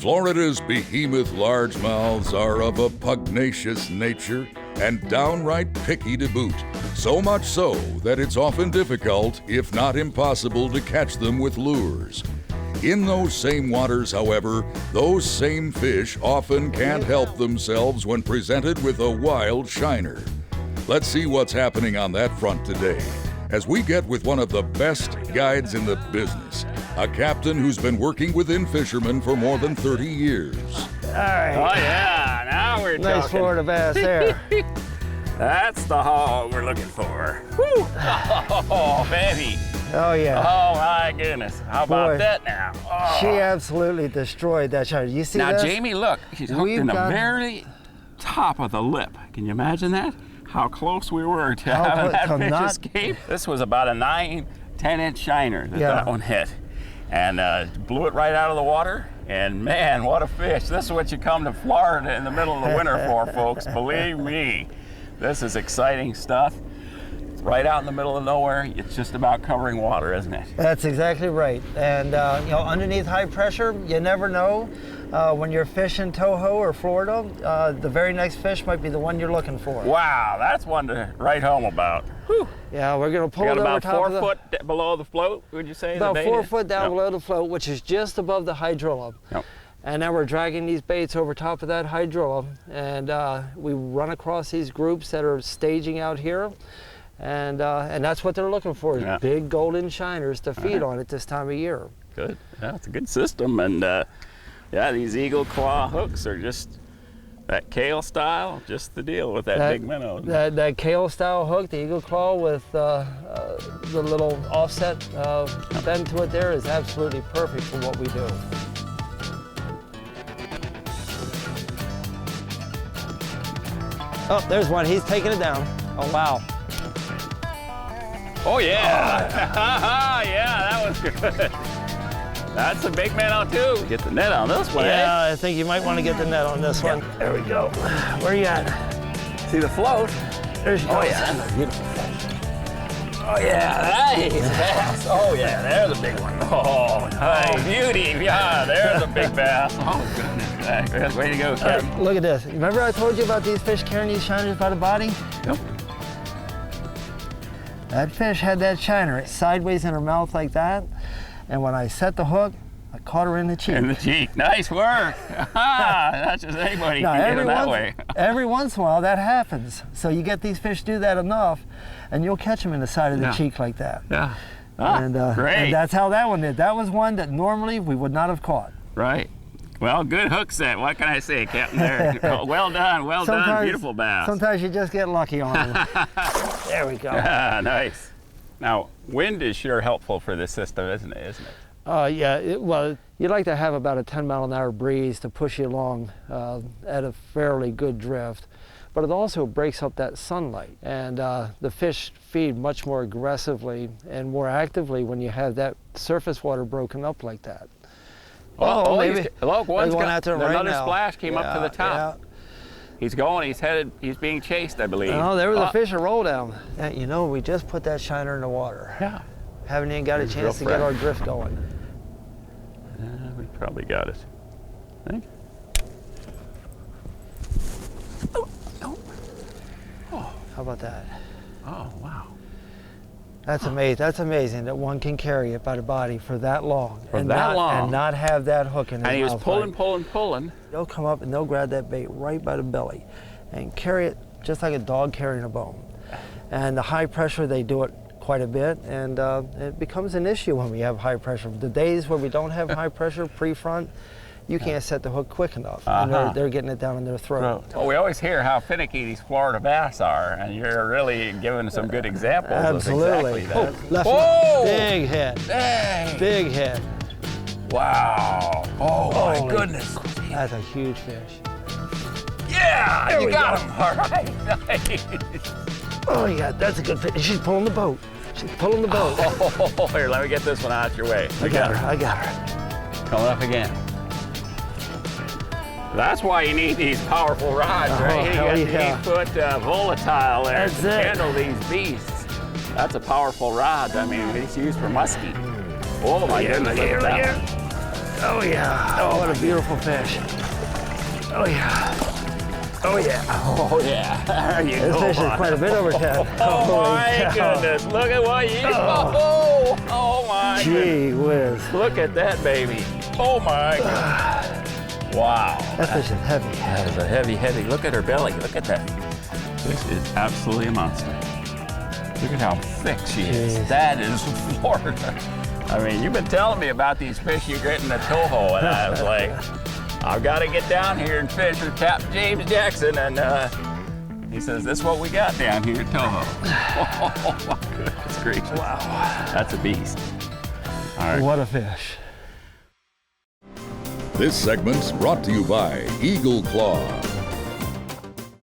Florida's behemoth largemouths are of a pugnacious nature and downright picky to boot. So much so that it's often difficult, if not impossible, to catch them with lures. In those same waters, however, those same fish often can't help themselves when presented with a wild shiner. Let's see what's happening on that front today, as we get with one of the best guides in the business, a captain who's been working with In-Fisherman for more than 30 years. All right. Oh yeah, now we're talking. Nice Florida bass there. That's the hog we're looking for. Woo! Oh, baby. Oh, yeah. Oh, my goodness. How about Boy, that now? Oh. She absolutely destroyed that shiner. You see Now, this? Jamie, look. He's hooked in the very top of the lip. Can you imagine that? How close we were to having that fish escape. This was about a 9, 10-inch shiner that one hit. And blew it right out of the water. And man, what a fish. This is what you come to Florida in the middle of the winter for, folks. Believe me. This is exciting stuff. It's right out in the middle of nowhere. It's just about covering water, isn't it? That's exactly right. And you know, underneath high pressure, you never know. When you're fishing Toho or Florida, the very next fish might be the one you're looking for. Wow, that's one to write home about. Whew. Yeah, we're going to pull it over about top 4 of the... foot below the float, would you say? About 4 foot down below the float, which is just above the hydrilla. Yep. And now we're dragging these baits over top of that hydrilla, and we run across these groups that are staging out here, and that's what they're looking for, is big golden shiners to feed on at this time of year. Good. Yeah, it's a good system, and yeah, these eagle claw hooks are just that kale style, just the deal with that big minnow. That kale style hook, the eagle claw with the little offset bend to it there is absolutely perfect for what we do. Oh, there's one. He's taking it down. Oh, wow. Oh, yeah. Oh. Yeah, that was good. That's a big minnow, too. Get the net on this one, Yeah, I think you might want to get the net on this one. There we go. Where are you at? See the float? There she goes. Oh, yeah. Beautiful. Oh, yeah. Nice. Bass. Oh, yeah. There's a big one. Oh, nice. Beauty. Yeah, there's a big bass. Oh, goodness. Way to go, Kevin. Look at this. Remember I told you about these fish carrying these shiners by the body? Yep. That fish had that shiner sideways in her mouth like that, and when I set the hook, I caught her in the cheek. In the cheek. Nice work. That's just anybody can get it that way. Every once in a while that happens. So you get these fish do that enough, and you'll catch them in the side of the cheek like that. Yeah. Great. And that's how that one did. That was one that normally we would not have caught. Right. Well, good hook set. What can I say, Captain? There. Well done. Well done. Beautiful bass. Sometimes you just get lucky on them. There we go. Nice. Now, wind is sure helpful for this system, isn't it? Yeah. Well, you'd like to have about a 10-mile-an-hour breeze to push you along at a fairly good drift. But it also breaks up that sunlight. And the fish feed much more aggressively and more actively when you have that surface water broken up like that. Oh, maybe. Look, one's one got out there right another now. splash came up to the top. Yeah. He's going, he's headed, he's being chased, I believe. Oh, there was a fish, a roll down. And, you know, we just put that shiner in the water. Yeah. Haven't even got a chance to get our drift going. We probably got it. I think. Oh. How about that? Oh, wow. That's amazing. That's amazing that one can carry it by the body for that long. And not have that hook in his mouth. And he was pulling. They'll come up and they'll grab that bait right by the belly and carry it just like a dog carrying a bone. And the high pressure, they do it quite a bit, and it becomes an issue when we have high pressure. The days where we don't have high pressure pre-front, you can't set the hook quick enough. And they're getting it down in their throat. Well, we always hear how finicky these Florida bass are, and you're really giving some good examples Absolutely. of exactly that. Big head. Dang. Big head. Wow. Oh, my goodness. That's a huge fish. Yeah, you got him. All right. Nice. Oh, yeah, that's a good fish. She's pulling the boat. She's pulling the boat. Oh, here, let me get this one out your way. I got her. Coming up again. That's why you need these powerful rods, right? You got the 8-foot volatile there to handle these beasts. That's a powerful rod. I mean, it's used for muskie. Oh my goodness, look at that one. Oh yeah. Oh, what a beautiful fish. Oh yeah. Oh yeah. Oh yeah. There you This go. fish is quite a bit over 10. Oh my goodness. Look at what you. Oh my goodness. Gee whiz. Look at that baby. Oh my goodness. Wow. That fish is heavy. That is a heavy. Look at her belly. Look at that. This is absolutely a monster. Look at how thick she is. Jeez. That is Florida. I mean, you've been telling me about these fish you get in the Toho, and I was like, I've got to get down here and fish with Captain James Jackson, and he says, this is what we got down here at Toho. Oh my goodness gracious. Wow. That's a beast. All right. What a fish. This segment's brought to you by Eagle Claw.